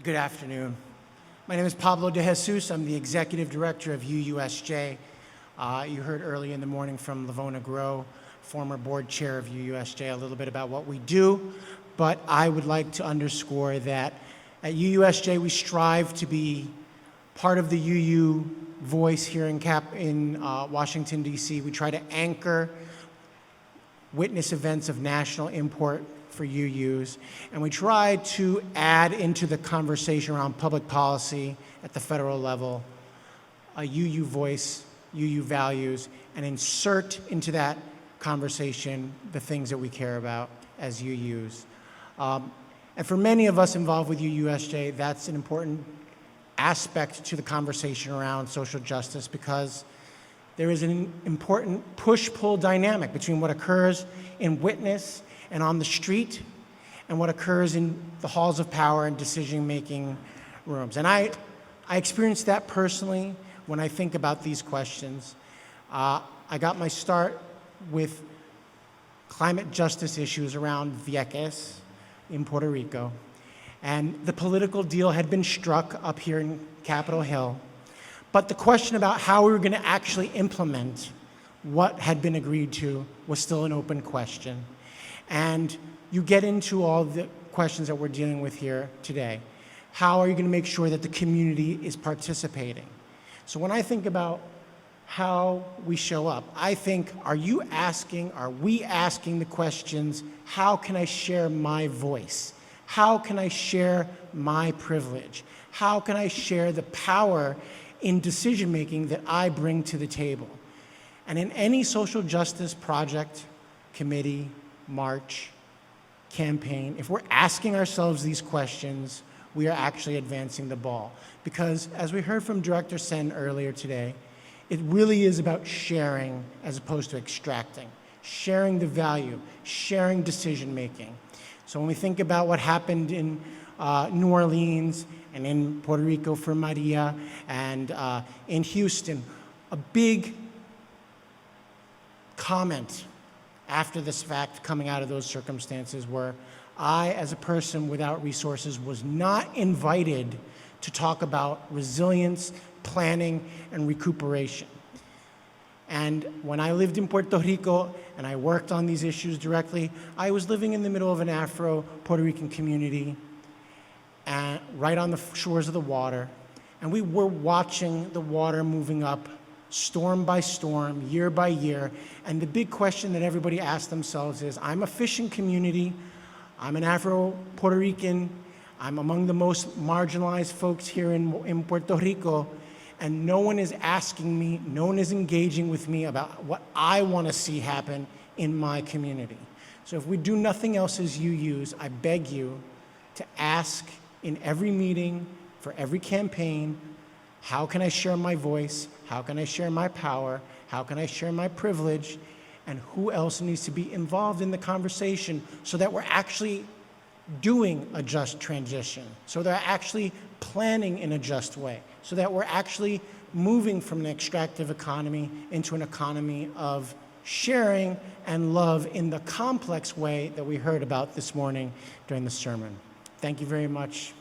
Good afternoon. My name is Pablo DeJesus. I'm the Executive Director of UUSJ. You heard early in the morning from Lavona Groh, former board chair of UUSJ, a little bit about what we do, but I would like to underscore that at UUSJ we strive to be part of the UU voice here in Washington, D.C. We try to anchor witness events of national import for UUs, and we try to add into the conversation around public policy at the federal level a UU voice, UU values, and insert into that conversation the things that we care about as UUs. And for many of us involved with UUSJ, that's an important aspect to the conversation around social justice, because there is an important push-pull dynamic between what occurs in witness and on the street and what occurs in the halls of power and decision-making rooms. And I experienced that personally when I think about these questions. I got my start with climate justice issues around Vieques in Puerto Rico. And the political deal had been struck up here in Capitol Hill. But the question about how we were going to actually implement what had been agreed to was still an open question. And you get into all the questions that we're dealing with here today. How are you going to make sure that the community is participating? So when I think about how we show up, I think, are we asking the questions, how can I share my voice? How can I share my privilege? How can I share the power in decision-making that I bring to the table? And in any social justice project, committee, march, campaign, if we're asking ourselves these questions, we are actually advancing the ball. Because as we heard from Director Sen earlier today, it really is about sharing as opposed to extracting. Sharing the value, sharing decision-making. So when we think about what happened in New Orleans and in Puerto Rico for Maria and in Houston, a big comment after this fact coming out of those circumstances were, I, as a person without resources, was not invited to talk about resilience, planning, and recuperation. And when I lived in Puerto Rico and I worked on these issues directly, I was living in the middle of an Afro-Puerto Rican community right on the shores of the water, and we were watching the water moving up storm by storm, year by year, and the big question that everybody asked themselves is, I'm a fishing community, I'm an Afro-Puerto Rican, I'm among the most marginalized folks here in Puerto Rico, and no one is asking me, no one is engaging with me about what I want to see happen in my community. So if we do nothing else as UUs, I beg you to ask in every meeting, for every campaign, how can I share my voice? How can I share my power? How can I share my privilege? And who else needs to be involved in the conversation so that we're actually doing a just transition, so they're actually planning in a just way, so that we're actually moving from an extractive economy into an economy of sharing and love in the complex way that we heard about this morning during the sermon. Thank you very much.